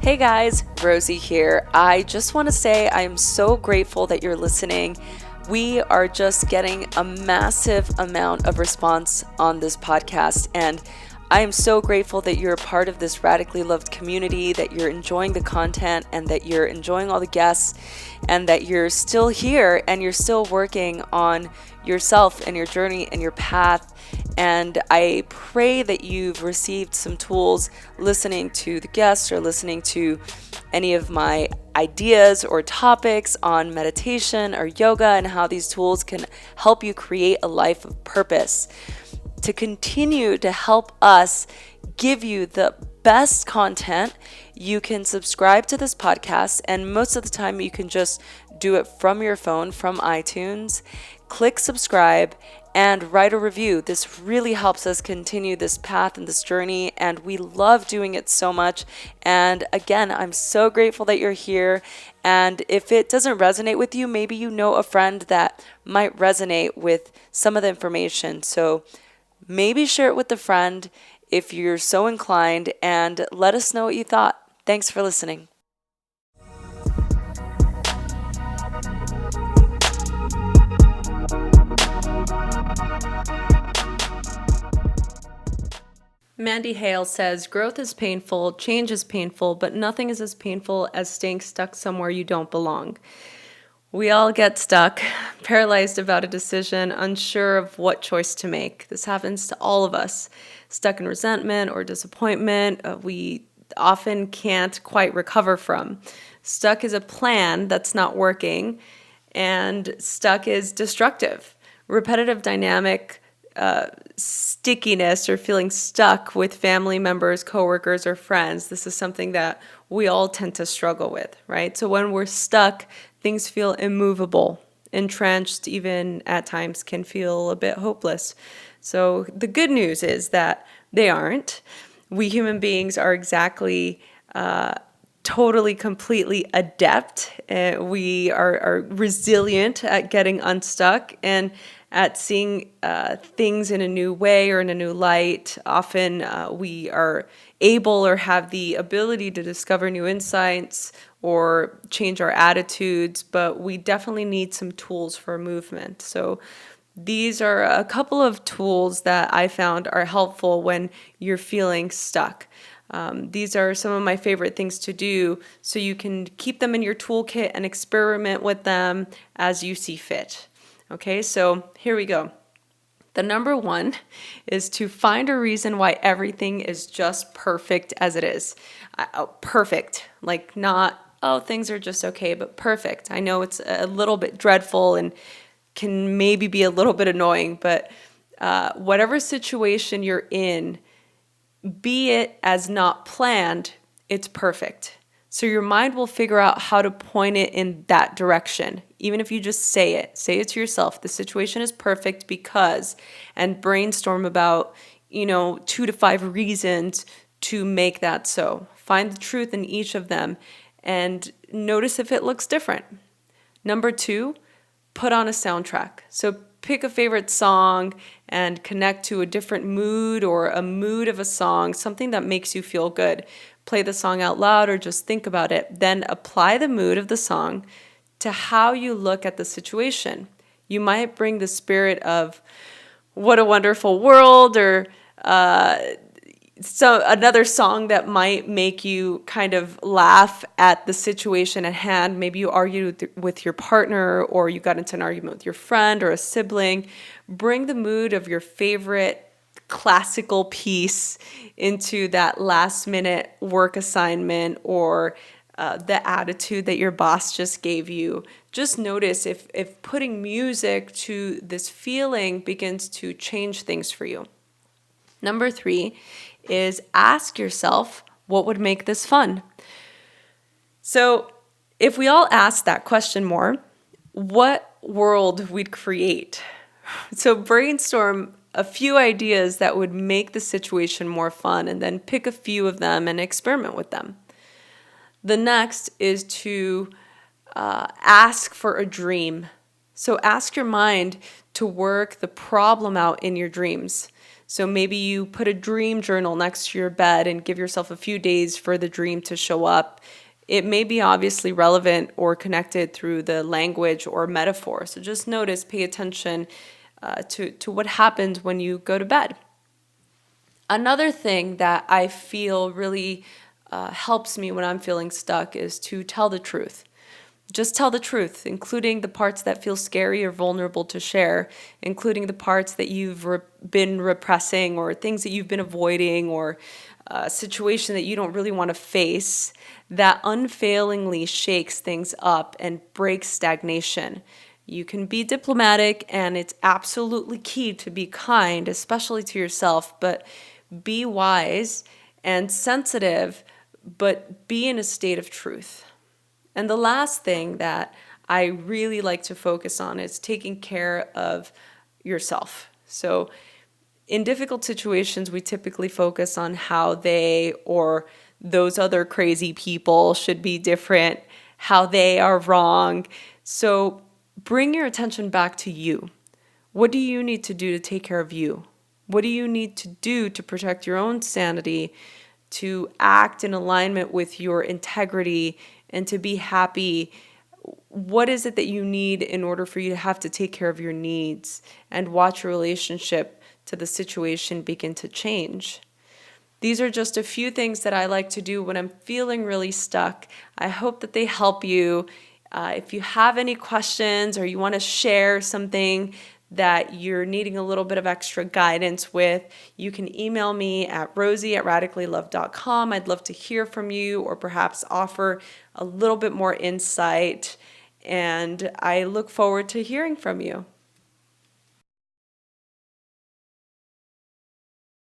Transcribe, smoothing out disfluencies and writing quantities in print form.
Hey guys, Rosie here. I just want to say I am so grateful that you're listening. We are just getting a massive amount of response on this podcast, and I am so grateful that you're a part of this radically loved community, that you're enjoying the content, and that you're enjoying all the guests, and that you're still here and you're still working on yourself and your journey and your path. And I pray that you've received some tools listening to the guests or listening to any of my ideas or topics on meditation or yoga and how these tools can help you create a life of purpose. To continue to help us give you the best content, you can subscribe to this podcast, and most of the time you can just do it from your phone, from iTunes. Click subscribe and write a review. This really helps us continue this path and this journey, and we love doing it so much. And again, I'm so grateful that you're here. And if it doesn't resonate with you, maybe you know a friend that might resonate with some of the information. So maybe share it with a friend if you're so inclined, and let us know what you thought. Thanks for listening. Mandy Hale says, growth is painful, change is painful, but nothing is as painful as staying stuck somewhere you don't belong. We all get stuck, paralyzed about a decision, unsure of what choice to make. This happens to all of us. Stuck in resentment or disappointment, we often can't quite recover from. Stuck is a plan that's not working, and stuck is destructive. Repetitive dynamic stickiness or feeling stuck with family members, coworkers, or friends. This is something that we all tend to struggle with, right? So when we're stuck, things feel immovable. Entrenched, even at times, can feel a bit hopeless. So the good news is that they aren't. We human beings are exactly totally, completely adept. We are resilient at getting unstuck and at seeing things in a new way or in a new light. Often we are able or have the ability to discover new insights or change our attitudes, but we definitely need some tools for movement. So these are a couple of tools that I found are helpful when you're feeling stuck. These are some of my favorite things to do, so you can keep them in your toolkit and experiment with them as you see fit. Okay, so here we go. The number one is to find a reason why everything is just perfect as it is. Perfect, like not, oh, things are just okay, but perfect. I know it's a little bit dreadful and can maybe be a little bit annoying, but whatever situation you're in, be it as not planned, it's perfect. So your mind will figure out how to point it in that direction. Even if you just say it to yourself, the situation is perfect because, and brainstorm about, 2 to 5 reasons to make that so. Find the truth in each of them and notice if it looks different. Number 2, put on a soundtrack. So pick a favorite song and connect to a different mood or a mood of a song, something that makes you feel good. Play the song out loud or just think about it. Then apply the mood of the song to how you look at the situation. You might bring the spirit of what a wonderful world, or so another song that might make you kind of laugh at the situation at hand. Maybe you argued with your partner, or you got into an argument with your friend or a sibling. Bring the mood of your favorite classical piece into that last minute work assignment or the attitude that your boss just gave you. Just notice if putting music to this feeling begins to change things for you. Number 3 is ask yourself, what would make this fun? So if we all ask that question more, what world we'd create? So brainstorm a few ideas that would make the situation more fun, and then pick a few of them and experiment with them. The next is to ask for a dream. So ask your mind to work the problem out in your dreams. So maybe you put a dream journal next to your bed and give yourself a few days for the dream to show up. It may be obviously relevant or connected through the language or metaphor. So just notice, pay attention to what happens when you go to bed. Another thing that I feel really helps me when I'm feeling stuck is to tell the truth. Just tell the truth, including the parts that feel scary or vulnerable to share, including the parts that you've been repressing or things that you've been avoiding or a situation that you don't really want to face, that unfailingly shakes things up and breaks stagnation. You can be diplomatic, and it's absolutely key to be kind, especially to yourself, but be wise and sensitive, but be in a state of truth. And the last thing that I really like to focus on is taking care of yourself. So in difficult situations, we typically focus on how they or those other crazy people should be different, how they are wrong. So bring your attention back to you. What do you need to do to take care of you? What do you need to do to protect your own sanity, to act in alignment with your integrity, and to be happy? What is it that you need in order for you to have to take care of your needs and watch your relationship to the situation begin to change? These are just a few things that I like to do when I'm feeling really stuck. I hope that they help you. If you have any questions or you want to share something that you're needing a little bit of extra guidance with, you can email me at rosie@radicallylove.com. I'd love to hear from you or perhaps offer a little bit more insight. And I look forward to hearing from you.